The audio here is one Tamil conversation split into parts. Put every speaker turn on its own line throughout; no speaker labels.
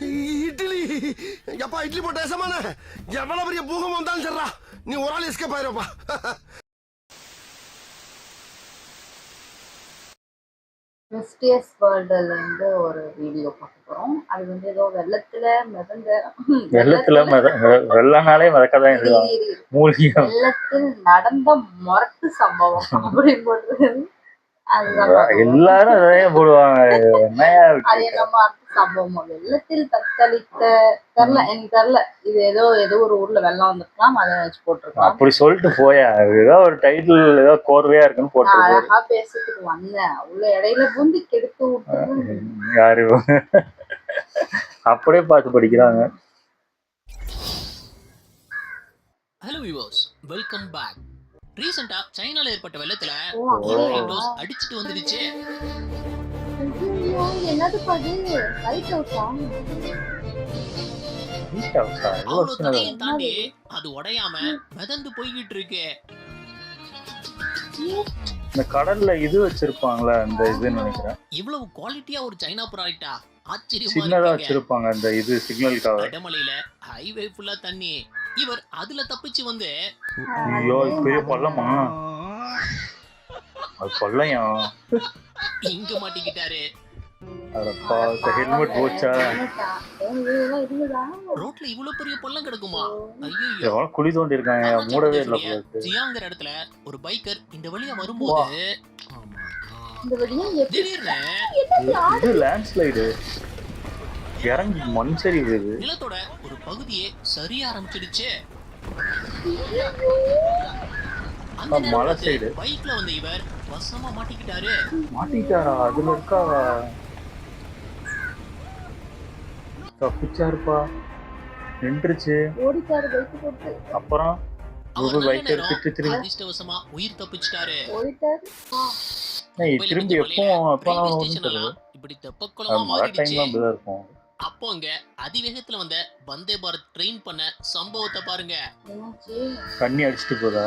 இட்லி எப்பா இட்லி போட்ட சமான எவ்வளவு பெரிய பூகம் வந்தாலும் சரிடா நீ ஒரு ஆள் எஸ்கேப் ஆயிருப்பா.
மிஸ்டியஸ் வேர்ல்டுல இருந்து ஒரு வீடியோ பார்க்க போறோம். அது வந்து ஏதோ
வெள்ளனாலே மிதக்கதான்
வெள்ளத்தில் நடந்த முரட்டு சம்பவம் அப்படின்னு போட்டு
எல்லாரும் அதையே போடுவாங்க.
அது என்னமோ சம்பவம் வெள்ளத்தில் தத்தளித்த எனக்கு தெரியல. இது ஏதோ ஒரு ஊர்ல வெள்ளம் வந்துருக்கலாம், அதை வச்சு போட்டிருக்கலாம்.
அப்படி சொல்லிட்டு போயா ஏதோ ஒரு டைட்டில் ஏதோ கோர்வையா இருக்குன்னு போட்டு
அழகா பேசிட்டு வந்தேன். உள்ள இடையில பூந்து கெடுத்து விட்டு
யாரு அப்படியே பார்த்து படிக்கிறாங்க.
Hello viewers, welcome back. ரீசெண்டா சைனால ஏற்பட்ட வெள்ளத்துல அடிச்சிட்டு வந்துடுச்சு.
என்னது பாது லைட் ஹவுஸா?
அவ்வளவு தடையும் தாண்டி அது உடையாம மிதந்து போய்கிட்டு இருக்கு.
இந்த கடல்ல இது வச்சிருப்பாங்களா அந்த இது நினைக்கிறேன்.
இவ்வளவு குவாலிட்டியா ஒரு சைனா ப்ராடக்ட்டா ஆச்சரியமா
சின்னதா வச்சிருப்பாங்க அந்த இது சிக்னலுக்காக.
கடமலையில ஹைவே ஃபுல்லா தண்ணி. இவர் அதுல தப்பிச்சு வந்து
ஐயோ பெரிய பள்ளமா அது பள்ளையா
இங்க மாட்டிக்கிட்டாரு.
ஹெல்மெட் போச்சா?
ரோட்ல இவ்வளவு பெரிய பள்ளம் கிடக்குமா?
ஐயோ குழி தோண்டி இருக்காங்க, மூடவே இல்ல.
ஜியாங்கிற இடத்துல ஒரு பைக்கர் இந்த வழியா வரும்போது
திடீர்னு லேண்ட்ஸ்லைடு இறங்கி மண் சரிவு.
நிலத்தோட ஒரு பகுதியே சரிய ஆரம்பிச்சிடுச்சு.
மலை சைடு
பைக்ல வந்த இவர் வசமா
மாட்டிக்கிட்டாரா? அதுல இருக்கா தப்பிச்சாருப்பா, நின்றுச்சு. அப்புறம்
அதிர்ஷ்டவசமா உயிர் தப்பிச்சிட்டாரு.
திரும்பி எப்போ
இப்படி தெப்பக்குளமா மாறிடுச்சு. அப்போ அங்க அதிவேகத்துல வந்த வந்தே பாரத் ட்ரெயின் பண்ண சம்பவத்தை பாருங்க.
தண்ணி அடிச்சுட்டு போதா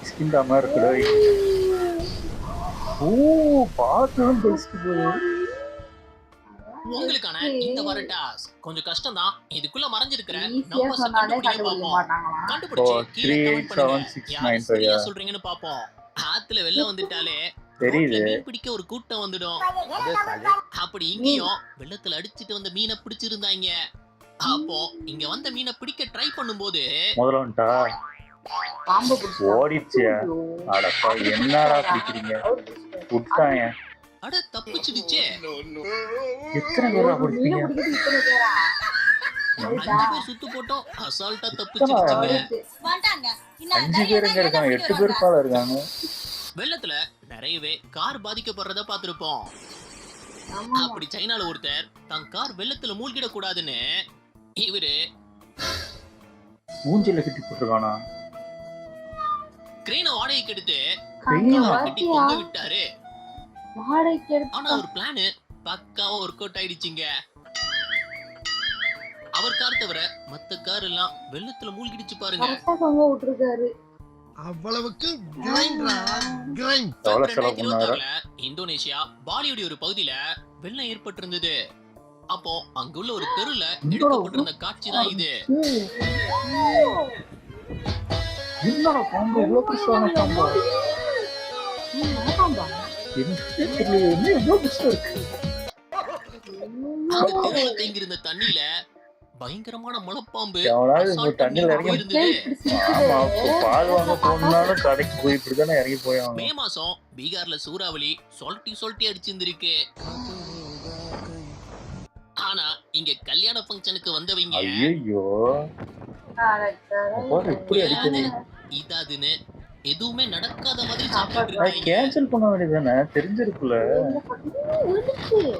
ஸ்கிண்டாம இருக்குடா. ஓ பாத்தும் பேசிட்டு போகுது.
உங்களுக்கான இந்த வரட்டா கொஞ்சம் கஷ்டம் தான். இதுக்குள்ள மறைஞ்சிருக்கிற நம்பர்ஸ் கண்டுபிடிச்சு சொல்றீங்கன்னு பாப்போம். ஆத்துல வெள்ளம் வந்துட்டாலே
தெரியுது
மீன் பிடிக்க ஒரு கூட்டம் வந்துடும். அப்படி இங்கேயும் வெள்ளத்துல அடிச்சிட்டு வந்த மீனை பிடிச்சிருந்தாங்க. அப்போ இங்க வந்த மீனை பிடிக்க ட்ரை பண்ணும்போது
முதல்ல ஓடிச்சு. அடப்பா என்னடா பிடிக்கிறீங்க விட்டாங்க.
அட தப்பிச்சிடுச்சு.
எத்தனை பேரா பிடிப்பீங்க?
5 பேர் சுத்து போட்டோம், அசால்ட்டா தப்பிச்சிடுச்சுங்க.
5 பேருங்க இருக்காங்க, 8 பேர் பால இருக்காங்க.
வெள்ளத்துல நிறையவே கார் பாதிக்கப்படுறத பாத்திருப்போம். அப்படி சைனால ஒருத்தர் தன் கார் வெள்ளத்துல மூழ்கிட கூடாதுன்னு இவரு
மூஞ்சில கட்டி போட்டுருக்கானா?
கிரேனை வாடகைக்கு எடுத்து
கட்டி
தொங்க விட்டாரு. ஆனா ஒரு பிளான் பக்காவா ஒர்க் அவுட் ஆயிடுச்சுங்க. அவர் கார் தவிர மத்த கார் எல்லாம் வெள்ளத்துல மூழ்கிடுச்சு பாருங்க.
அவ்வளவுக்கு
இந்தோனேஷியா பாலிவுட் ஒரு பகுதியில வெள்ளம் ஏற்பட்டிருந்தது. அப்போ அங்குள்ள ஒரு தெருல எடுக்கப்பட்டிருந்த காட்சி தான் இது. தேங்கியிருந்த தண்ணியில பயங்கரமான முளைப்பாம்பு மே மாசம் பீகார்ல சூறாவளி சொல்லிட்டு அடிச்சிருந்திருக்கு. ஆனா இங்க கல்யாண ஃபங்க்ஷனுக்கு வந்தவங்க இதாதுன்னு எதுவுமே நடக்காத மாதிரி
கேன்சல் பண்ண வேண்டியதானே? தெரிஞ்சிருக்குல.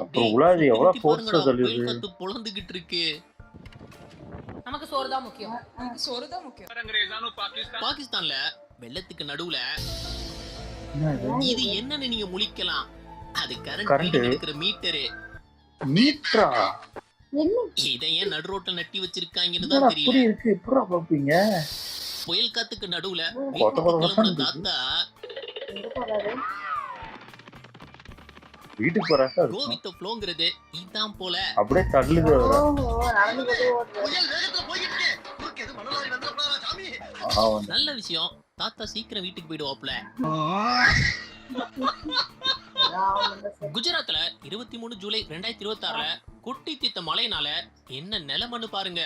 அப்புறம் உலாதி எவ்வளவு ஃபோர்ஸா சொல்லுது.
பொளந்துகிட்டு இருக்கு.
நமக்கு சோறு தான் முக்கியம்.
பாகிஸ்தான்ல வெள்ளத்துக்கு நடுவுல இது என்னன்னு நீங்க முழிக்கலாம். அது கரண்ட் இருக்கிற மீட்டரு.
மீட்டரா?
இதை ஏன் நடு ரோட்ல நட்டி வச்சிருக்காங்கன்னு தான்
தெரியல.
புயல் காத்துக்கு நடுவுல தாத்தா
வீட்டுக்கு போறாக்கா
கோ
இருக்கும்
வித் ஃப்ளோங்கிறது இதான் போல.
அப்படியே தள்ளுது அவரை.
ஓஹோ நடந்து போட்டு ஓடுறது.
புயல் வேகத்துல போய்கிட்டு இருக்கு. குறுக்கு எது மணலாரி வந்துடக்கூடாதா சாமி?
அவன்
நல்ல விஷயம், தாத்தா சீக்கிரம் வீட்டுக்கு போயிடுவாப்ல.
ஏதாவது ஒண்ணு சரி.
குஜராத்ல 23 ஜூலை 2026 குட்டி தீத்த மழைனால என்ன நிலைமைன்னு பாருங்க.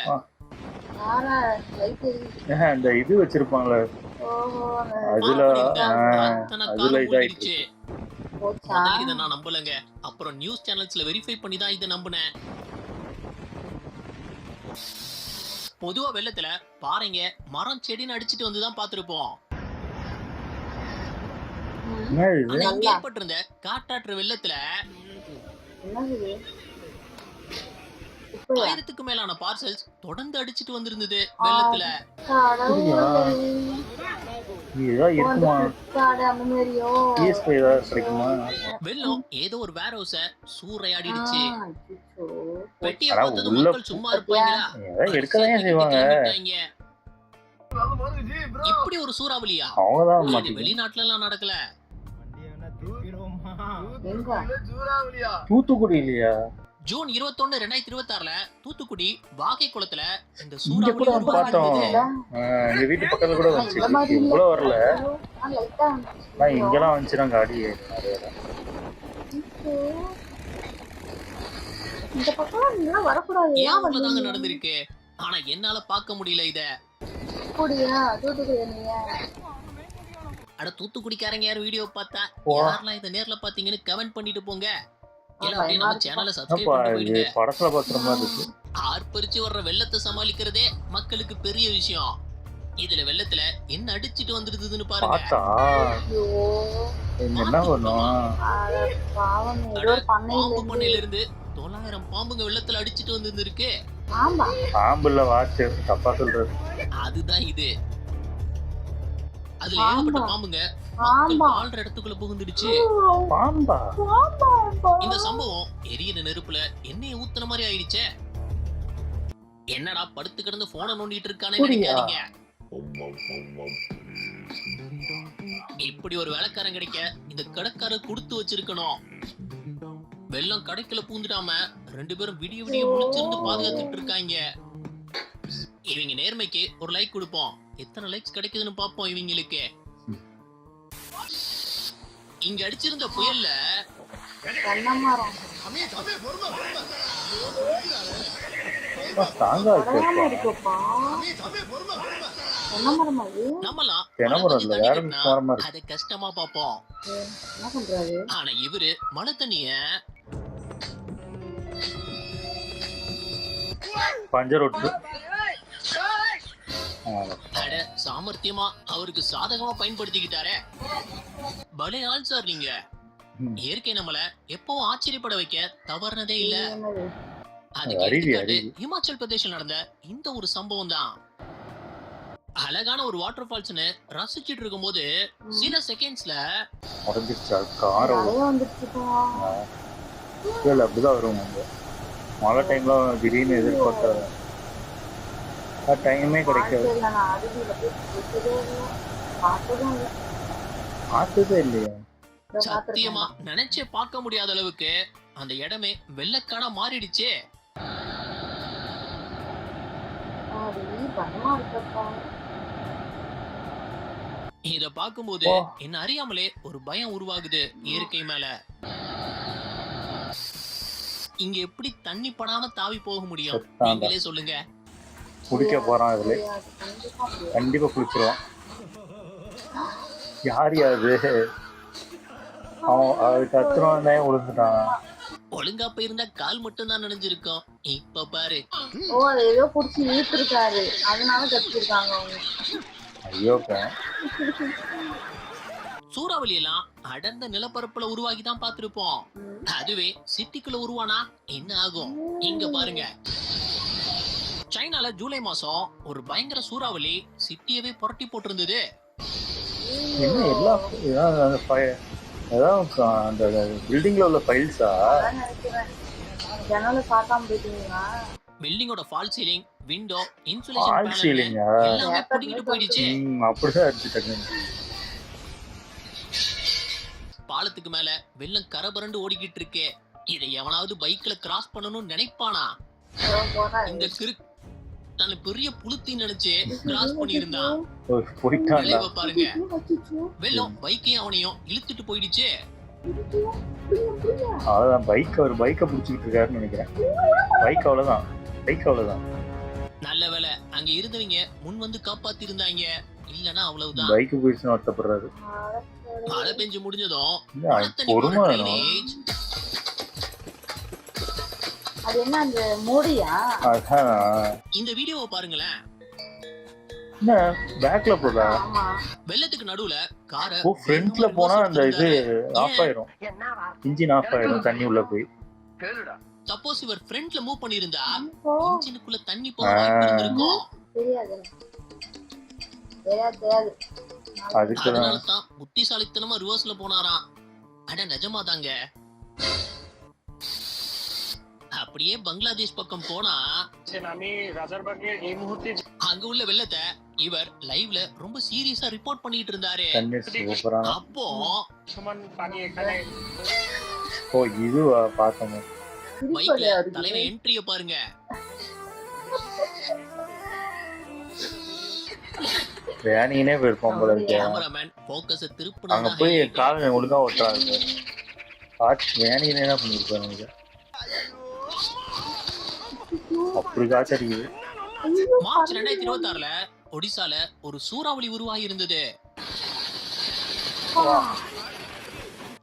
யாரா லைட் எரியுது.
அந்த இது வச்சிருப்பாங்களே
ஓஹோ அந்த
அதுல
அத்தனை
அதுல
காலம்
இதாயிடுச்சு.
மூழ்கிடுச்சு.
போச்சா?
முதல்ல இதை நான் நம்பலங்க, அப்புறம் நியூஸ் சேனல்ஸ்ல வெரிஃபை பண்ணி தான் இதை நம்பினேன். பொதுவா வெள்ளத்துல பாறைங்க மரம் செடின்னு அடிச்சிட்டு வந்துதான் பார்த்திருப்போம்.
என்ன இது?
ஆனா இங்க ஏற்பட்டிருந்த காட்டாற்று வெள்ளத்துல
என்னது இது? இப்பயா?
1000க்கு மேலான பார்சல்ஸ் தொடர்ந்து அடிச்சிட்டு வந்திருந்தது வெள்ளத்துல.
கடவுளே.
இது ஏதாவது இருக்குமா?
காடு அந்த மாதிரியோ?
PS5 ஏதாவது கிடைக்குமா?
வெள்ளம் ஏதோ ஒரு வேர் ஹவுஸ சூறையாடிடுச்சு.
அச்சச்சோ.
பெட்டியை
அட,
பார்த்ததும்
உள்ள
மக்கள் சும்மா இருப்பாங்களா?
ஏதாவது எடுக்கதான் செய்வாங்க.
கிளம்பிட்டாங்க. இப்படி ஒரு சூறாவளியா?
அவங்கதான்
இது
மாட்டீங்க.
வெளிநாட்டுல எல்லாம் நடக்கல.
எங்க?
தூத்துக்குடி இல்லையா?
ஜூன் 21, 2026 தூத்துக்குடி வாகை குளத்துல இந்த
இங்க
சூறாவளி
கூட பார்த்தோம்.
உருவானது.
எங்க வீட்டு பக்கத்துல கூட வந்துச்சு.
இந்த மாதிரி இல்ல.
இவ்வளவு வரல.
லைட்டா வந்துச்சு.
ஆனா இங்கெல்லாம் வந்துச்சுனாங்க அடி.
அச்சோ. இந்த பக்கம் நீங்க வரக்கூடாது.
ஏன்
ஏன்
ஊர்ல தாங்க
வந்தீங்க?
நடந்திருக்கு. ஆனா என்னால பார்க்க முடியல இத.
அப்படியா? தூத்துக்குடி நீங்க?
அட தூத்துக்குடிக்காரங்க யாரும் வீடியோ பார்த்தா
ஓ.
யாரெல்லாம் இத நேர்ல பாத்தீங்கன்னு கமெண்ட் பண்ணிட்டு போங்க. எல்லாம் அப்படியே
பயமா
நம்ம
இருக்கு.
சேனலை சப்ஸ்கிரைப்
என்னப்பா
பண்ணிட்டு
இது
போயிடுங்க.
படத்துல பாக்குற மாதிரி இருக்கு.
ஆர்ப்பரிச்சு வர்ற வெள்ளத்தை சமாளிக்கிறதே மக்களுக்கு பெரிய விஷயம். இதுல வெள்ளத்துல என்ன அடிச்சிட்டு வந்துருதுன்னு பாருங்க.
பார்த்தா
ஐயோ.
இங்க என்ன பண்ணும்?
அட பாவம். ஏதோ ஒரு பண்ணையில
பாம்பு
இருந்து.
பண்ணையில இருந்து 900 பாம்புங்க வெள்ளத்துல அடிச்சிட்டு வந்திருக்கு.
ஆமா.
பாம்புல வாட்ச் தப்பா சொல்றது.
அதுதான் இது. அதுல
பாம்பா?
ஏகப்பட்ட பாம்புங்க மக்கள்
ஆமா.
வாழ்ற இடத்துக்குள்ள புகுந்துடுச்சு.
பாம்பா?
இந்த சம்பவம் எரியிற நெருப்புல எண்ணெயை ஊத்துன மாதிரி ஆயிடுச்சே. என்னடா படுத்து கிடந்து போனை நோண்டிட்டு இருக்கானே
அப்படியா?
நினைக்காதீங்க. இப்படி ஒரு வேலைக்காரன் கிடைக்க இந்த கடைக்காரர் கொடுத்து வச்சிருக்கணும். வெள்ளம் கடைக்குள்ள பூந்துடாம 2 பேரும் விடிய விடிய முழிச்சிருந்து பாதுகாத்துட்டு இருக்காங்க. இவங்க நேர்மைக்கு ஒரு லைக் கொடுப்போம். எத்தனை லைக்ஸ் கிடைக்குதுன்னு பாப்போம் இவங்களுக்கு. இங்க அடிச்சிருந்த புயல்ல
தென்னைமரம்.
சாமி, சாமி, பொறுமை, பொறுமை.
ஸ்ட்ராங்கா
உடையாம
இருக்கு.
இருக்குப்பா.
சாமி, சாமி, பொறுமை, பொறுமை.
தென்னைமரம் அது?
நம்மலாம்
தென்னை மரம் இல்ல, வேற மரமா இருக்கு.
அதை கஷ்டமா பாப்போம்.
என்ன பண்றாரு?
ஆனா இவரு மழை தண்ணிய
பஞ்சர் ஒட்டு.
அட சாமர்த்தியமா அவருக்கு சாதகமா பயன்படுத்திக்கிட்டாரே. பலே ஆள் சார் நீங்க. இயற்கை நம்மள எப்பவும் ஆச்சரியப்பட வைக்க தவறுனதே இல்ல.
என்னது?
அதுக்கு
அறிவி,
எடுத்துக்காட்டு
அறிவி.
ஹிமாச்சல் பிரதேஷ்ல நடந்த இந்த ஒரு சம்பவம் தான். அழகான ஒரு வாட்டர் ஃபால்ஸ்னு ரசிச்சிட்டு இருக்கும்போது சில செகண்ட்ஸ்ல
உடஞ்சிருச்சா? காரம்
நிறைய வந்துருச்சுப்பா.
இல்ல அப்படிதான் வரும். அங்க மழை டைம்ல திடீர்னு எதிர்பார்க்காத டைமே கிடைக்காது.
வாழ்க்கையில நான் அருவியில போய் குளிச்சதே இல்ல. பார்த்ததும் இல்ல.
பார்த்ததே இல்லையா?
இதோ
சத்தியமா
பார்த்திருக்கேன்.
நினைச்சே பார்க்க முடியாத அளவுக்கு அந்த இடமே வெள்ளக்காடா மாறிடுச்சே.
அது பயமா இருக்கப்பா.
இத பார்க்கும்போது
ஓ.
என்ன அறியாமலே ஒரு பயம் உருவாகுது இயற்கை மேல. இங்க எப்படி தண்ணி படாம தாவி போக முடியும்?
சத்தாண்டா.
நீங்களே சொல்லுங்க.
குடிக்க போறான் அதுல.
முடியாது. கண்டிப்பா முடியாது.
கண்டிப்பா குளிச்சிருவான். யார் யாது? அவன் கத்துறவன் தான் விழுந்துட்டான்.
ஒழுங்கா போயிருந்தா கால் மட்டும் தான் நனைஞ்சிருக்கும். இப்ப பாரு.
ஓ அது ஏதோ புடிச்சு இழுத்துருக்காரு. அதனால கத்திருக்காங்க அவங்க.
ஐயோ
சூறாவளி எல்லாம் அடர்ந்த நிலப்பரப்புல உருவாகி தான் பார்த்திருப்போம். அதுவே சிட்டிக்குள்ள உருவானா என்ன ஆகும்? இங்க பாருங்க. சைனால ஜூலை மாசம் ஒரு பயங்கர சூறாவளி சிட்டியவே புரட்டி போட்டிருந்தது.
என்ன எல்லாம் ஏதாவது அந்த பில்டிங்ல உள்ள ஃபைல்ஸா?
அதான் நினைக்கிறேன். ஜன்னலை பார்க்காம போயிட்டீங்களா?
பில்டிங்கோட fall ceiling, window, insulation
Fall ceiling ஆ?
எல்லாமே புடிங்கிட்டு போயிடுச்சு.
அப்படிதான் இருந்துட்டாங்க.
பாலத்துக்கு மேல வெள்ளம் கரை புரண்டு ஓடிக்கிட்டு இருக்கு. இதை எவனாவது பைக்ல கிராஸ் பண்ணணும்னு நினைப்பானா? இந்த கிறுக்கு தன்னை பெரிய புளுத்தின்னு நினைச்சு கிராஸ் பண்ணியிருந்தான்.
போயிட்டான்டா.
விளைவை பாருங்க, வெள்ளம் பைக்கையும் அவனையும் இழுத்துட்டு போயிடுச்சு.
அவ்வளவுதான், ஒரு பைக்கை பிடிச்சிக்கிட்டு இருக்காருன்னு நினைக்கிறேன். பைக் அவ்வளவுதான்.
நல்ல வேளை அங்க இருந்தவங்க முன் வந்து காப்பாத்தி இருந்தாங்க, இல்லன்னா அவ்வளவுதான்.
பைக் போயிடுச்சுன்னு வருத்தப்படுறாரு.
மழை பெஞ்சு முடிஞ்சதும்
பொறுமை வேணும்.
drainage
அது என்ன அந்த மூடியா?
அதான்
இந்த வீடியோவை பாருங்களேன்.
என்ன பேக்ல போதா?
ஆமா.
வெள்ளத்துக்கு நடுவுல காரை
ஓ ஃப்ரண்ட்ல போனா அந்த இது ஆஃப் ஆயிரும், இன்ஜின் ஆஃப் ஆயிரும் தண்ணி உள்ள போய்.
சப்போஸ் இவர் ஃப்ரண்ட்ல மூவ் பண்ணிருந்தா
இப்போ
இன்ஜினுக்குள்ள தண்ணி போக வாய்ப்பு இருந்திருக்கும்.
தெரியாது. தெரியாது.
அதுக்கு
அதனால தான் புத்திசாலித்தனமா ரிவர்ஸ்ல போனாராம். அட நிஜமாதாங்க. அப்படியே பங்களாதேஷ் பக்கம் போனா அங்க உள்ள வெள்ளத்தை இவர் லைவ்ல ரொம்ப சீரியஸா ரிப்போர்ட் பண்ணிட்டு இருந்தாரு.
சூப்பரான
அப்போ
ஓ இதுவா பார்த்தோம்.
பைக்ல தலைவன் என்ட்ரிய பாருங்க.
வேணினே போயிருப்போம் போல இருக்கு.
கேமராமேன் போக்கஸ
அங்க
திருப்பினா
போய் காலை ஒழுங்கா ஓட்டுறாங்க. வேணினே என்ன பண்ணிருப்பாங்க. அப்படி காத்தடிக்குது.
மார்ச் 2026ல ஒடிசால ஒரு சூறாவளி உருவாகி இருந்தது.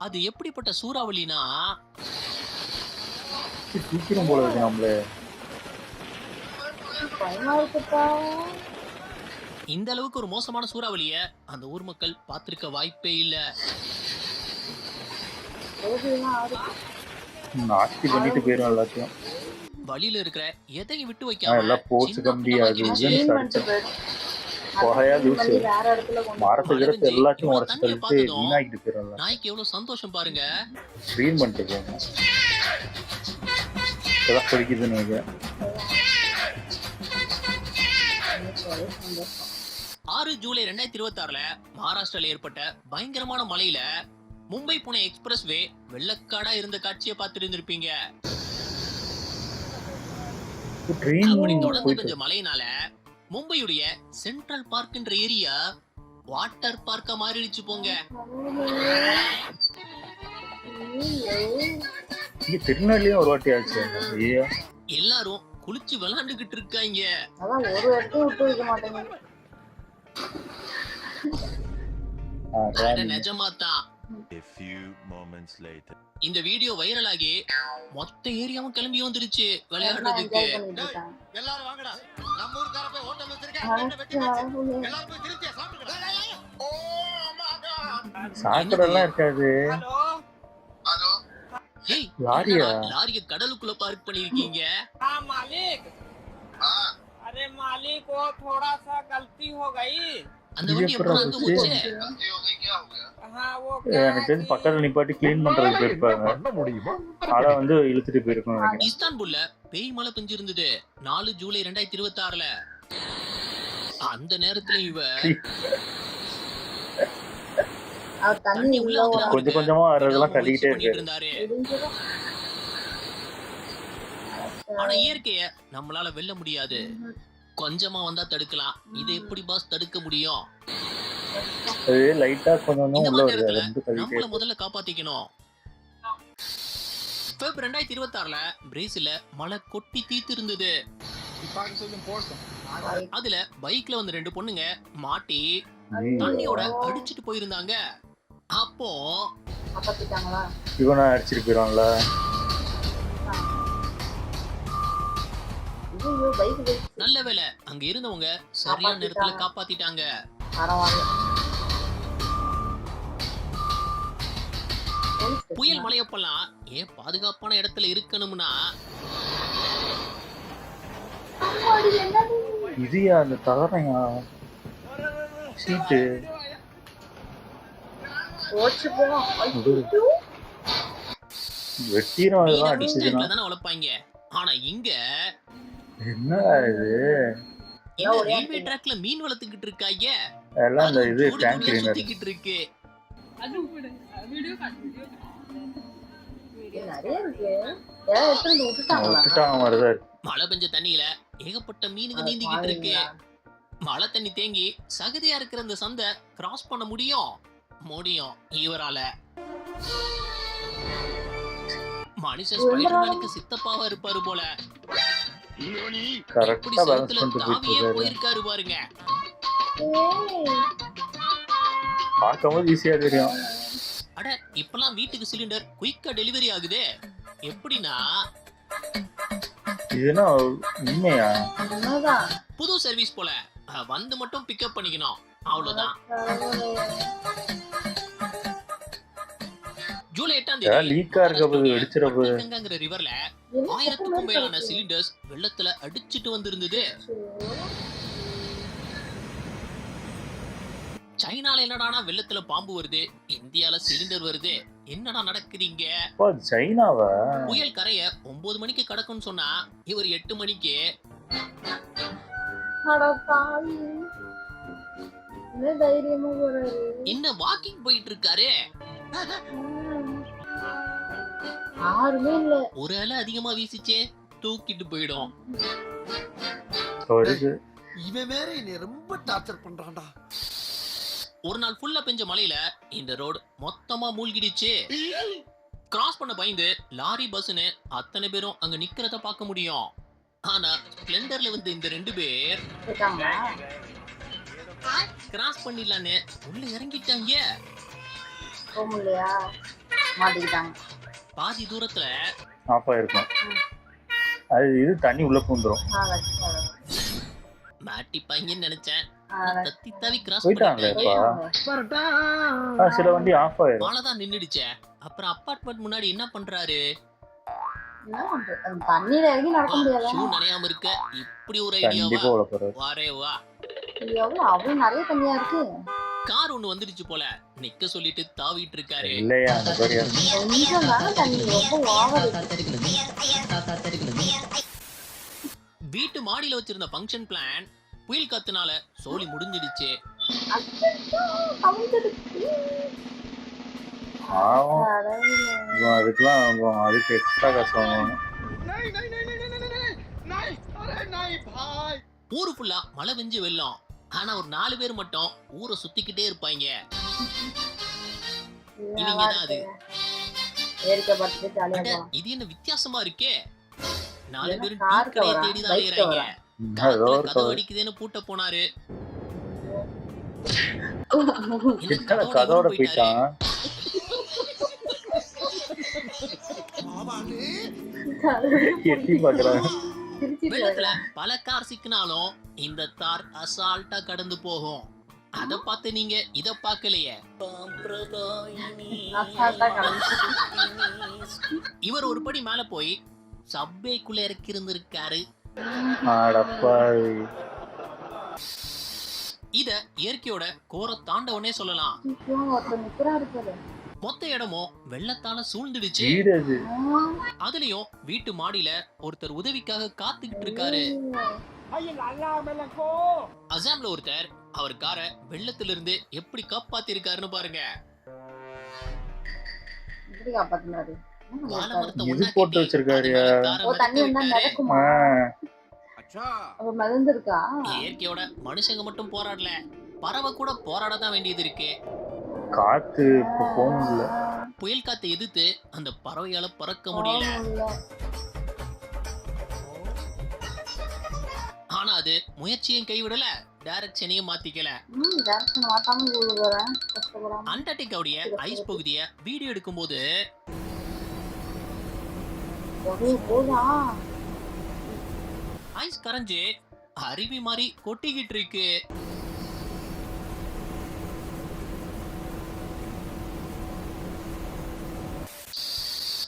அது எப்படிப்பட்ட சூறாவளினா
சீக்கிரம் போல இருக்கு. நம்மளே
இந்த அளவுக்கு ஒரு மோசமான சூறாவளிய அந்த ஊர் மக்கள் பார்த்திருக்க வாய்ப்பே இல்ல.
நாஸ்தி பண்ணிட்டு போயிரும் எல்லாத்தையும்.
வழியில இருக்கிற எதையும் விட்டு
எல்லாம்
வைக்காம
போச்சு
சின்ன
கம்பி
பின்னமா
அது
கிழிச்சு
இதுன்னு அடிச்சு புகையா லூசு
வேற இடத்துல கொண்டு
மரத்துக்கு எடுத்து எல்லாத்தையும்
இவ்வளவு
உடச்சு
தண்ணியை
தள்ளிட்டு
பார்த்ததும்
வீணாக்கிட்டு போயிடும்.
நாய்க்கு எவ்வளவு சந்தோஷம் பாருங்க.
க்ளீன் பண்ணிட்டு போங்க. இப்பதான் பிடிக்குதுன்னு நினைக்கிறேன்.
6 ஜூலை 2026ல மகாராஷ்டிரால ஏற்பட்ட பயங்கரமான மழையில மும்பை புனே எக்ஸ்பிரஸ் வே வெள்ளக்காடா இருந்த காட்சியை பார்த்துட்டு இருந்திருப்பீங்க. அப்படி தொடர்ந்து பெஞ்ச மழையினால மும்பையுடைய சென்ட்ரல் பார்க்ன்ற ஏரியா வாட்டர் பார்க்கா மாறிடுச்சு போங்க.
இங்க திருநெல்வேலியும் ஒரு வாட்டி ஆச்சு. ஐயா
எல்லாரும் குளிச்சு விளையாண்டுகிட்டு இருக்காங்க.
அதான் ஒரு இடத்தையும் விட்டு வைக்க மாட்டேங்குது.
அட நிஜமாதான். இந்த வீடியோ வைரல் ஆகி மொத்த ஏரியாவும் கிளம்பி வந்துருச்சு விளையாடுறதுக்கு.
என்ஜாய் பண்ணிட்டு இருக்காங்க.
எல்லாரும் வாங்கடா, நம்ம ஊர்க்கார போய் ஹோட்டல் வச்சிருக்கேன், என்ன வெட்டி வச்சு எல்லாரும் போய் திருப்தியா சாப்பிடுங்க. ஓ
சாக்கடெல்லாம் இருக்காது.
ஏய்,
லாரியா?
என்னடா லாரிய கடலுக்குள்ள பார்க் பண்ணிருக்கீங்க?
हाँ मालिक। अरे मालिक वो थोड़ा सा गलती हो गई।
அந்த வண்டி எப்ப அங்க போச்சு?
हाँ वो
எனக்கு தெரிஞ்சு பக்கத்துல நிப்பாட்டி கிளீன் பண்றதுக்கு போயிருப்பாங்க. ஆனா வந்து இழுத்துட்டு போயிருக்கோம் நினைக்கிறேன்.
இஸ்தான்புல்ல பேய் மழை பெஞ்சிருந்தது 4 ஜூலை 2026ல. அந்த நேரத்துல இவ தண்ணி உள்ள வந்து
கொஞ்சம் கொஞ்சமா வர்றதெல்லாம் தள்ளிக்கிட்டே இருக்கு.
இருந்தாரு. ஆனா இயற்கைய நம்மளால வெல்ல முடியாது. கொஞ்சமா வந்தா தடுக்கலாம், இதை எப்படி பாஸ் தடுக்க முடியும்?
அது லைட்டா கொஞ்சம்
இந்த
உள்ள
மாதிரி
வருது.
நேரத்துல
ரெண்டு தள்ளிட்டே
நம்மள முதல்ல காப்பாத்திக்கணும். பிப்ரவரி 2026ல பிரேசில்ல மழை கொட்டி தீத்து இருந்தது. அதுல பைக்ல வந்து 2 பொண்ணுங்க மாட்டி தண்ணியோட அடிச்சிட்டு போயிருந்தாங்க. அப்போ
காப்பாத்திட்டாங்களா?
இவனை அடிச்சிட்டு போயிடுவாங்களா?
ஐயோ பைக்
நல்ல வேளை அங்க இருந்தவங்க சரியான நேரத்துல காப்பாத்திட்டாங்க.
பரவாயில்ல.
புயல் மழையப்பெல்லாம் ஏன் பாதுகாப்பான இடத்துல இருக்கணும்னா
இதுயா அந்த தகரையா சீட்டு
போச்சு போ.
வெட்டிரும். அதெல்லாம்
மீனை
அடிச்சதுன்னா
தானே வளர்ப்பாங்க. ஆனா இங்க
என்ன இது?
ரயில்வே ட்ராக்ல மீன் வளர்த்துக்கிட்டு இருக்காங்க.
எல்லாம் இந்த இது
அதுவும் ஜோடி
டேங்க்
ஜோடியா
கிளீனர்.
சுத்திக்கிட்டு இருக்கு.
அது கூட வீடியோ காட்டு
நிறைய இருக்கு. ஏதாவது எடுத்துட்டு வந்து விட்டுட்டாங்களா?
விட்டுட்டாங்க மாதிரிதான் இருக்கு.
மழை பெஞ்ச தண்ணியில ஏகப்பட்ட மீனுங்க நீந்திக்கிட்டு இருக்கு. மழை தண்ணி தேங்கி சகதியா இருக்கிற இந்த சந்தை கிராஸ் பண்ண முடியும் இவரால. மனுஷன் ஸ்பைடர்மேனுக்கு சித்தப்பாவா இருப்பாரு போல. எப்படி
கரெக்டா பேலன்ஸ்
செவுத்துல
பண்ணிட்டு
தாவியே
போயிட்டு
போயிருக்காரு பாருங்க.
பார்க்கும்போது ஈஸியா தெரியும்.
அட இப்பெல்லாம் வீட்டுக்கு சிலிண்டர் குயிக்கா டெலிவரி ஆகுது. எப்படின்னா
இதுனா உண்மையா?
உண்மைதான்.
புது சர்வீஸ் போல. வந்து மட்டும் பிக்கப் பண்ணிக்கணும், அவ்வளவுதான். ஜூலை 8ஆம் தேதி
லீக்கா இருக்க போது வெடிச்சிட போது.
கங்காங்கிற ரிவர்ல 1000க்கும் மேலான சிலிண்டர்ஸ் வெள்ளத்துல அடிச்சிட்டு வந்திருந்தது. சைனால என்னடானா வெள்ளத்துல பாம்பு வருது, இந்தியால சிலிண்டர் வருது, என்னடா நடக்குறீங்க?
சைனாவா?
புயல் கரைய 9 மணிக்கு கடக்கும்னு சொன்னா இவர் 8 மணிக்கு.
அட பாவி. என்ன தைரியமா போறாரு.
என்ன வாக்கிங் போயிட்டு இருக்காரு.
யாருமே இல்ல.
ஒரு அலை அதிகமா வீசிச்சே தூக்கிட்டு போயிடும்.
இவன் வேற என்னை ரொம்ப டார்ச்சர் பண்றான்டா.
ஒரு நாள் ஃபுல்லா பெஞ்ச மழையில இந்த ரோடு மொத்தமா மூழ்கிடுச்சு. கிராஸ் பண்ண பயந்து லாரி பஸ்னு அத்தனை பேரும் அங்க நிக்கிறத பார்க்க முடியும். ஆனா ஸ்ப்ளெண்டர்ல வந்து இந்த 2 பேர் கிராஸ் பண்ணிடலான்னு உள்ள இறங்கிட்டாங்க. பாதி தூரத்துல
ஆஃப் ஆயிருக்கும். அது இது தண்ணி உள்ள பூந்துரும்.
மாட்டிப்பாங்கன்னு நினைச்சேன். தத்தி தாவி கிராஸ்
போயிட்டாங்களேப்பா. சில வண்டி ஆஃப் ஆயிரும்.
மழைதான் நின்னுடுச்சே. அப்புறம் அப்பார்ட்மெண்ட் முன்னாடி என்ன பண்றாரு?
தண்ணியில இறங்கி நடக்க முடியாது.
ஷூ நனையாம இருக்க இப்படி ஒரு ஐடியாவா? வாரே வா.
அவ்வளவு நிறைய தண்ணியா இருக்கு.
கார் ஒண்ணு வந்துருச்சு போல, நிக்க சொல்லிட்டு தாவிட்டு இருக்காரு.
இல்லையா அந்த பேரியா?
கொஞ்சம் தான் தண்ணி ரொம்ப ஓவர்.
வீட்டு மாடியில வச்சிருந்த ஃபங்க்ஷன் பிளான் புயல் காத்துனால சோலி முடிஞ்சிடுச்சு.
அதுக்கு எக்ஸ்ட்ரா காசு வாங்கணும்.
ஊரு ஃபுல்லா மழை பெஞ்சு வெள்ளம். ஆனா ஒரு 4 பேர் மட்டும் ஊரை சுத்திக்கிட்டே இருப்பாங்க. இவங்கதான் அது. இது என்ன வித்தியாசமா இருக்கே. 4 பேரும் டீ கடையை தேடிதான் அலையறாங்க. கதவு அடிக்குதுன்னு பூட்ட போனாரு.
கதோட போயிட்டான். எட்டி பாக்குறாங்க.
வெள்ளத்துல பல கார் சிக்கினாலும் இந்த கார் அசால்ட்டா கடந்து போகும். அத பார்த்து நீங்க இத பார்க்கலையே. இவர் ஒரு படி மேல போய் சப்வேக்குள்ள இறக்கி இருந்திருக்காரு. இத இயற்கையோட கோர தாண்டவனே சொல்லலாம். மொத்த இடமும் வெள்ளத்தால சூழ்ந்துடுச்சு. அதுலயும் வீட்டு மாடியில ஒருத்தர் உதவிக்காக காத்துக்கிட்டு இருக்காரு. அசாம்ல ஒருத்தர் அவர் காரை வெள்ளத்துல இருந்து எப்படி காப்பாத்தி இருக்காருன்னு பாருங்க.
போட்டு வச்சிருக்காரு.
இயற்கையோட மனுஷங்க மட்டும் போராடல, பறவை கூட போராடதான் வேண்டியது இருக்கு.
காத்து போகல.
புயல் காத்தை எதிர்த்து அந்த பறவையால பறக்க முடியல. ஆனா அது முயற்சியும் கைவிடல, டைரக்ஷனையும் மாத்திக்கல. அண்டார்டிகாவுடைய ஐஸ் பகுதிய வீடியோ எடுக்கும் போது ஐஸ் கரைஞ்சு அருவி மாதிரி கொட்டிக்கிட்டு இருக்கு.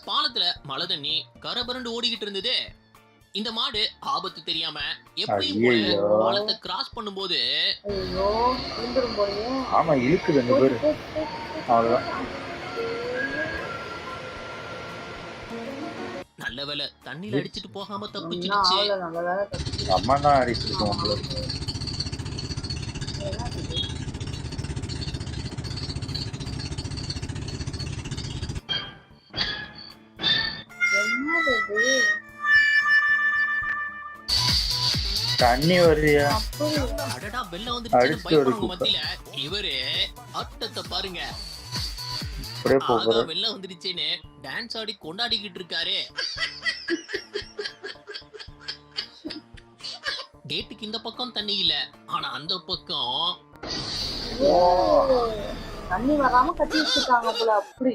பாலத்துல மழை தண்ணி கரபரண்டு ஓடிக்கிட்டு இருந்தது. இந்த மாடு ஆபத்து தெரியாம எப்பயும் போல பாலத்தை கிராஸ் பண்ணும்போது
ஆமா இழுக்குது அந்த பேரு. அவ்வளவுதான்.
நல்ல வேளை தண்ணியில அடிச்சிட்டு போகாம தப்பிச்சிடுச்சு.
அம்மா தான் அடிச்சிருக்கோம்.
இது
தண்ணி வரியா
அடடா வெள்ளம் வந்துருச்சு
அடிச்சு ஒரு
பயப்படுறவங்க
குப்பை.
மத்தியில இவரு ஆட்டத்தை பாருங்க.
அப்படியே
ஆகா
போகுது.
வெள்ளம் வந்துருச்சுன்னு டான்ஸ் ஆடி கொண்டாடிக்கிட்டு இருக்காரு. கேட்டுக்கு இந்த பக்கம் தண்ணி இல்ல, ஆனா அந்த பக்கம்
தண்ணி வராம கட்டி வச்சிருக்காங்க போல. அப்படி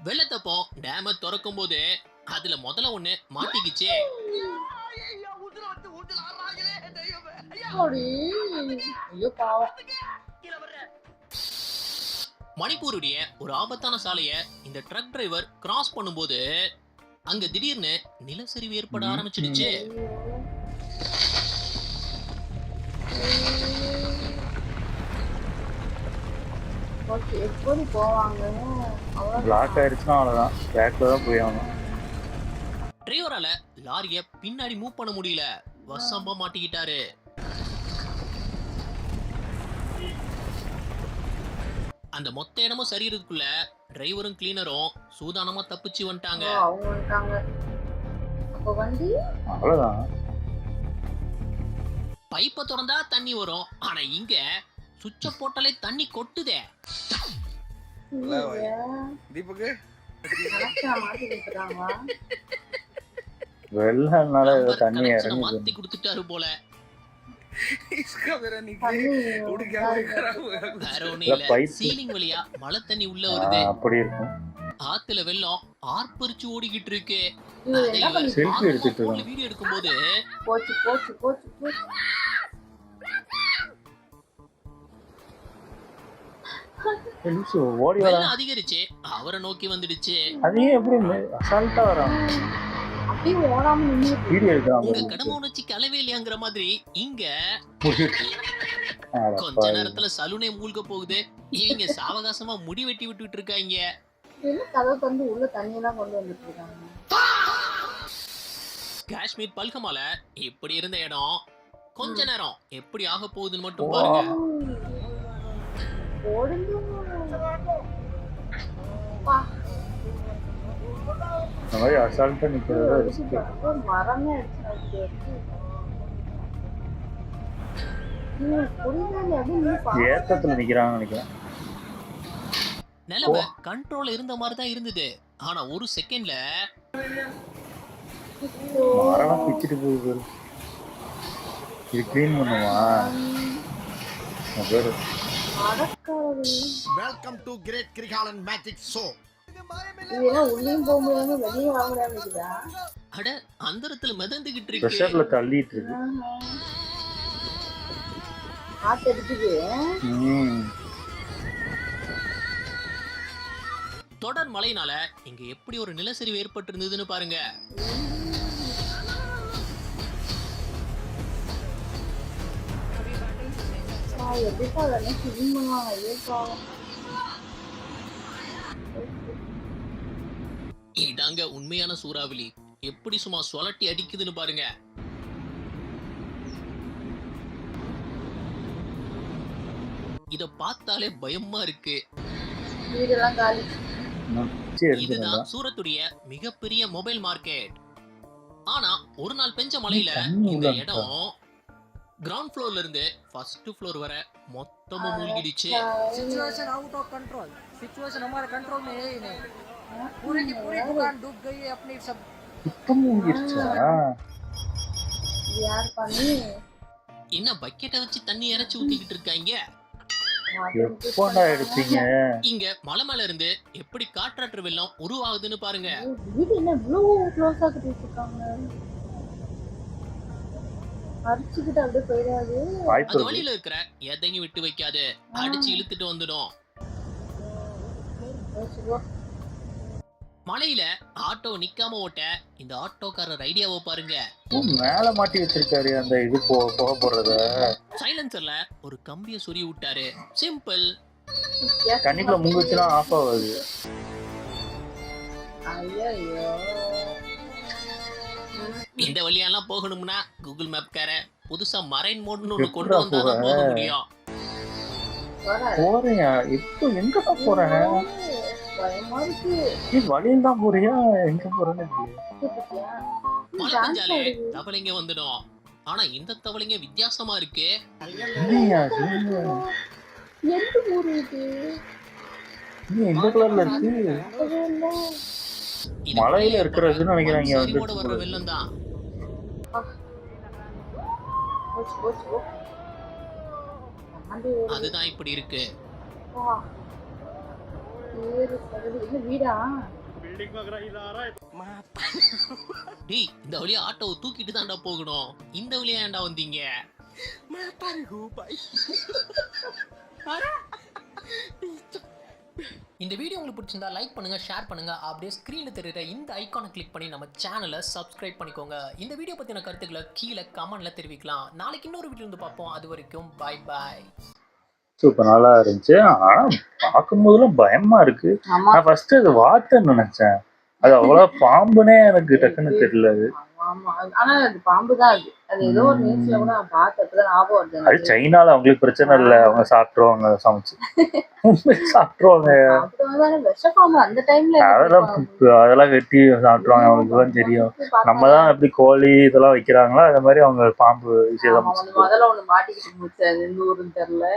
வெள்ளத்தப்போ டேம திறக்கும் போது அதுல முதல்ல ஒண்ணு மாட்டிக்கிச்சு.
அப்படி. ஐயோ பாவம்.
மணிப்பூருடைய ஒரு ஆபத்தான சாலைய இந்த ட்ரக் டிரைவர் கிராஸ் பண்ணும்போது அங்க திடீர்னு நிலச்சரிவு ஏற்பட ஆரம்பிச்சிடுச்சு.
ஓகே, எப்படி போவாங்க?
பிளாக் ஆயிடுச்சுன்னா அவ்வளவுதான், பேக்ல தான் போய் ஆகணும்.
டிரைவரால லாரிய பின்னாடி மூவ் பண்ண முடியல, வசமா மாட்டிக்கிட்டாரு. அந்த மொத்த இடமும் சரியறதுக்குள்ள டிரைவரும் கிளீனரும் சூதானமா தப்பிச்சு வந்துட்டாங்க.
அவங்க வந்துட்டாங்க. அப்ப வண்டி
அவ்வளவுதான்.
பைப்பை திறந்தா தண்ணி வரும், ஆனா இங்க சுவிட்ச போட்டாலே தண்ணி கொட்டுதே.
दीपक
வெள்ளம்னால
நம்பர்
தண்ணி
கனெக்ஷனை
இறங்கி
மாத்தி கொடுத்துட்டாரு போல.
इसका मेरा निकल उड़ गया
வேற ஒண்ணும் இல்ல,
pipe.
சீலிங் வழியா மழை தண்ணி உள்ள வருது.
அப்படி இருக்கும்.
ஆத்துல வெள்ளம் ஆர்ப்பரிச்சு ஓடிக்கிட்டு இருக்கு.
இது
அதை
என்ன
இவர்
Selfie
ஆர்வமா
எடுத்துட்டு
போன்ல
இருக்காங்க.
வீடியோ எடுக்கும்போது
போச்சு போச்சு போச்சு போச்சு.
ஓடி வர
வெள்ளம் அதிகரிச்சு அவரை நோக்கி வந்துடுச்சு.
அதையும் எப்படி அசால்ட்டா வராங்க.
அப்படியே ஓடாம நின்று
வீடியோ எடுக்கிறாங்க.
உங்க கடமை உணர்ச்சிக்கு அளவே இல்லையாங்கிற மாதிரி இங்க கொஞ்ச நேரத்துல சலூனே மூழ்க போகுது. இவங்க சாவகாசமா முடி வெட்டி விட்டுட்டு இருக்காங்க.
என்ன கதை தந்து உள்ள தண்ணியெல்லாம் கொண்டு வந்துட்டு இருக்காங்க.
காஷ்மீர் பல்கமால இப்படி இருந்த இடம் கொஞ்ச நேரம் எப்படி ஆக போகுதுன்னு மட்டும் பாருங்க.
ஓடுங்க. பா,
இந்த மாதிரி அசால்ட்டா நிக்கிறதா ரிஸ்க்.
மரமே அடிச்சு புரியுதா? எப்படி
ஏத்தத்துல நிக்கிறாங்க நினைக்கிறேன்.
நிலைமை கண்ட்ரோல் இருந்த மாதிரி தான் இருந்தது, ஆனா ஒரு செகண்ட்ல
மரம் பிச்சுட்டு போகுது. இது கிளீன் பண்ணுமா பேரு?
வெல்கம் டு கிரேட் கிரிகாலன் மேஜிக் ஷோ.
இதெல்லாம் உள்ளேயும் போக முடியாம வெளியே வாங்க முடியாம.
அட அந்தரத்துல மிதந்துகிட்டு இருக்கு.
ப்ரெஷர்ல தள்ளிட்டு இருக்கு.
காத்து அடிக்குது.
தொடர் மழைனால இங்க எப்படி ஒரு நிலச்சரிவு ஏற்பட்டு இருந்ததுன்னு பாருங்க.
எப்படிப்பா அதெல்லாம் கிளீன் பண்ணுவாங்க? ஐயோ பாவம்.
இதாங்க உண்மையான சூறாவளி, எப்படி சும்மா சொலட்டி அடிக்குதுன்னு பாருங்க. இத பார்த்தாலே பயமா இருக்கு.
வீடெல்லாம் காலி.
இதுதான் சூரத்துடைய மிகப்பெரிய மொபைல் மார்க்கெட். ஆனா ஒரு நாள் பெஞ்ச மழையில இந்த இடம் கிரவுண்ட் ஃப்ளோர்ல இருந்து ஃபர்ஸ்ட் ஃப்ளோர் வரை மொத்தமா மூழ்கிடுச்சு.
Situation out of control, situation हमारे कंट्रोल में है ही नहीं. पूरी की पूरी दुकान डूब गई है अपनी सब.
சுத்தம் மூங்கிருச்சா?
யார் பண்ணி
என்ன பக்கெட்டை வச்சு தண்ணி இறைச்சி ஊத்திக்கிட்டு இருக்காங்க.
எப்போடா எடுத்தீங்க?
இங்க மலை மேல இருந்து எப்படி காற்றாற்று வெள்ளம் உருவாகுதுன்னு பாருங்க.
வீடு என்ன இவ்வளவு க்ளோஸ் ஆகிட்டு வச்சிருக்காங்க? அடிச்சுக்கிட்டு அப்படியே போயிடாது.
அது வழியில இருக்கிற எதையும் விட்டு வைக்காது, அடிச்சு இழுத்துட்டு வந்துடும். மலையில ஆட்டோ நிக்காம ஓட்ட இந்த ஆட்டோக்காரர் ஐடியாவை பாருங்க.
மேல மாட்டி வச்சிருக்காரு அந்த இது போக போறத.
சைலன்சர்ல ஒரு கம்பியை சொருகி விட்டாரு. சிம்பிள்.
தண்ணிக்குள்ள முங்குச்சுன்னா ஆஃப் ஆகாது.
ஐயோ,
இந்த வழியெல்லாம் போகணும்னா கூகுள் மேப்கார புதுசா மரைன் மோட்னு ஒண்ணு கொண்டு வந்தாதான் போக முடியும்.
போறேன். இப்போ எங்கப்பா போறேன்?
பயமா இருக்கு.
நீ வழியில் தான் போறியா எங்க போறேன்னு தெரியல.
பாத்தியா?
மழை
டான்ஸ்
பெஞ்சாலே
ஆடுது.
தவளைங்க வந்துடும். ஆனா இந்த தவளைங்க வித்தியாசமா இருக்கு.
என்னய்யா இது?
எந்த ஊரு இது?
இது எந்த கலர்ல இருக்கு?
அது இல்ல.
இது
மலையில
வெளியே
இருக்கிறதுன்னு நினைக்கிறாங்க
மண்
வந்து
சரிவோட வர்ற வெள்ளம் தான்.
போச்சு, போச்சு, போ. தாண்டி ஒரு
அதுதான் இப்படி இருக்கு.
வா. ஏறு சகதி. இது வீடா?
டேய், இந்த வழியா ஆட்டோவை தூக்கிட்டு தான்டா போகணும். இந்த வழியா ஏன்டா வந்தீங்க? இந்த வீடியோ உங்களுக்கு பிடிச்சிருந்தா லைக் பண்ணுங்க, ஷேர் பண்ணுங்க. அப்படியே ஸ்க்ரீன்ல தெரியுற இந்த ஐகானை கிளிக் பண்ணி நம்ம சேனலை சப்ஸ்கிரைப் பண்ணிக்கோங்க. இந்த வீடியோ பத்தின கருத்துக்களை கீழே கமெண்ட்ல தெரிவிக்கலாம். நாளைக்கு இன்னொரு வீடியோ வந்து பார்ப்போம். அது வரைக்கும் பை பாய்.
சூப்பர் நல்லா இருந்துச்சு. ஆனா பார்க்கும்போதெல்லாம் பயமா இருக்கு.
ஆமா.
நான் ஃபர்ஸ்ட் அது வாத்துன்னு நினைச்சேன். அது அவ்வளவு பாம்புனே எனக்கு டக்குன்னு தெரியல. அது
ஆமா. ஆனா அது பாம்புதான் அது. அது ஏதோ ஒரு நியூஸ்ல கூட நான் பார்த்தப்பதான் ஞாபகம் வருது
அது
எனக்கு.
சைனால அவங்களுக்கு பிரச்சனை இல்ல, அவங்க சாப்பிட்டுருவாங்க சமைச்சு சாப்பிட்டுருவாங்க.
சாப்பிடுவாங்க. ஆனா விஷப்பாம்பு அந்த டைம்ல
அதெல்லாம் வெட்டி சாப்பிட்டுருவாங்க, அவங்களுக்கு தான் தெரியும். நம்ம தான் எப்படி கோழி இதெல்லாம் வைக்கிறாங்களோ அது மாதிரி அவங்க பாம்பு விஷயம்
முதல்ல ஒண்ணு மாட்டிக்கிட்டு போச்சு. அது எந்த ஊருன்னு தெரியல.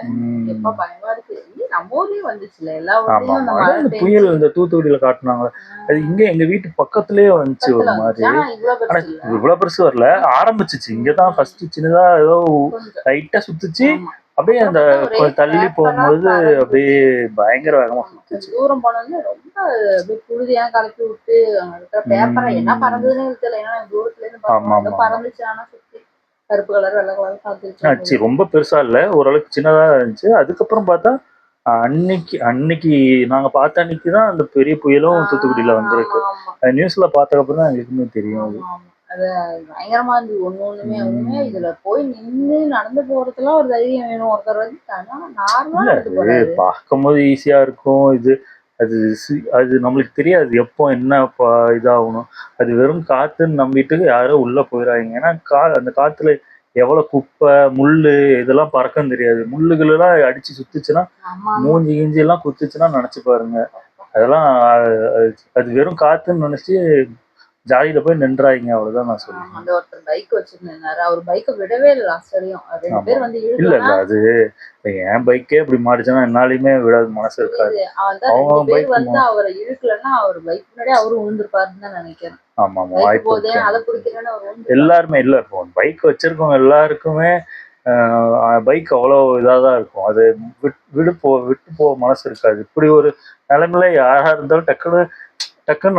எப்ப பயமா இருக்கு. நம்ம ஊர்லயும் வந்துச்சுல எல்லா
ஆமா
ஊர்லயும் அந்த
ஆமா.
மழை
இந்த
பெஞ்சு
புயல் இந்த தூத்துக்குடியில காட்டுனாங்க. அது இங்க எங்க வீட்டு பக்கத்துலயே வந்துச்சு ஒரு
பக்கத்துல
மாதிரி.
வந்துச்சு. ஆனா இவ்வளவு
ஆனா
பெருசு இல்ல.
இவ்வளவு பெருசு வரல, ஆரம்பிச்சிச்சு இங்கதான் ஃபர்ஸ்ட் சின்னதா ஏதோ
கொஞ்சம்.
லைட்டா சுத்துச்சு.
ஆமா.
அப்படியே அந்த
ஒரே
கொஞ்சம் தள்ளி
பேப்பரா
போகும்போது
பறந்து
அப்படியே பயங்கர வேகமா சுத்துச்சு.
கொஞ்சம் தூரம் போனோம்னா ரொம்ப அப்படியே புழுதியா கலக்கி விட்டு அங்க இருக்கிற பேப்பரை என்ன பறந்ததுன்னு தெரியல. ஏன்னா நாங்க தூரத்துல இருந்து
ஆமா
பார்த்தோம். ஏதோ
ஆமா.
பறந்துச்சு. ஆனா சுத்தி கருப்பு கலர் வெள்ளை கலர்
ஆச்சு
பார்த்துச்சு.
ரொம்ப பெருசா இல்ல, ஓரளவுக்கு சின்னதா இருந்துச்சு. அதுக்கப்புறம் பார்த்தா அன்னைக்கு அன்னைக்கு நாங்க பார்த்த அன்னைக்கு தான் அந்த பெரிய புயலும் தூத்துக்குடியில வந்திருக்கு.
ஆமா ஆமா
நியூஸ்ல பார்த்ததுக்கப்புறம் தான் எங்களுக்குமே தெரியும் அது.
ஆமா ஆமா. அது பயங்கரமா இருந்தது. ஒண்ணுமே ஒண்ணுமே இதுல போய் நின்னு நடந்து போறதுலாம் ஒரு தைரியம் வேணும். ஒருத்தர் வந்து நார்மலா
இல்ல
நடந்து
அது
போறாரு.
பார்க்கும்போது ஈஸியா இருக்கும். இது அது அது நம்மளுக்கு தெரியாது எப்போ என்ன இதாகணும். அது வெறும் காத்துன்னு நம்பிட்டு யாரோ உள்ள போயிடாதீங்க. ஏன்னா அந்த காத்துல எவ்வளவு குப்பை முள்ளு இதெல்லாம் பறக்கும் தெரியாது. முள்ளுகள் எல்லாம் அடிச்சு சுத்துச்சுன்னா
ஆமா ஆமா.
மூஞ்சி கிஞ்சி எல்லாம் குத்துச்சுன்னா நினைச்சு பாருங்க. அதெல்லாம் அது வெறும் காத்துன்னு நினைச்சு ஜாலியில போய் நின்றாங்க, அவ்வளவுதான் நான் சொல்லுவேன்.
அந்த ஒருத்தர் பைக் வச்சிருந்தாரு. அவர் பைக்கை விடவே இல்லை லாஸ்ட் வரையும். ரெண்டு
ஆமா.
பேர் வந்து
இல்ல
இழுக்கலாம்.
இல்ல அது என் பைக்கே இப்படி மாடிச்சுன்னா என்னாலையுமே விடாது, மனசு இருக்காது. அவங்க
ரெண்டு பேர்
பைக்
வந்து அவரை இழுக்கலன்னா அவர் பைக் முன்னாடி அவரும் விழுந்திருப்பாருன்னு தான் நினைக்கிறேன்.
ஆமா ஆமா
பைக்
வாய்ப்பு
போதே
இருக்கு.
அதை பிடிக்கிறேன்னு அவர் விழுந்து
எல்லாருமே இல்ல, இப்போ பைக் வச்சிருக்கவங்க எல்லாருக்குமே பைக் அவ்வளோ இதாதான் இருக்கும். அது விட்டு போக மனசு இருக்காது. இப்படி ஒரு நிலைமையில யாரா இருந்தாலும் டக்குன்னு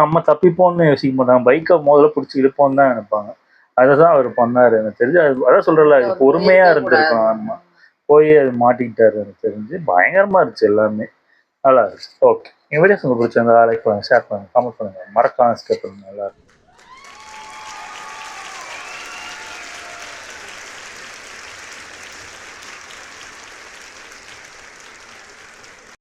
நம்ம தப்பிப்போம்னு யோசிக்க மாட்டாங்க. பைக்கை முதல்ல பிடிச்சி இழுப்போம்னு தான் நினைப்பாங்க. அதைதான் அவர் பண்ணாரு எனக்கு தெரிஞ்சு. அதான் சொல்றல, அது பொறுமையா இருந்திருக்கலாம். ஆமா போய் அது மாட்டிக்கிட்டாரு. எனக்கு தெரிஞ்சு பயங்கரமா இருந்துச்சு எல்லாமே. நல்லா இருக்கு. ஓகே, என் வீடியோஸ் உங்களுக்கு பிடிச்சிருந்தா லைக் பண்ணுங்க, ஷேர் பண்ணுங்க, கமெண்ட் பண்ணுங்க, மறக்காம சப்ஸ்கிரைப் பண்ணுங்க. நல்லா இருக்கும்.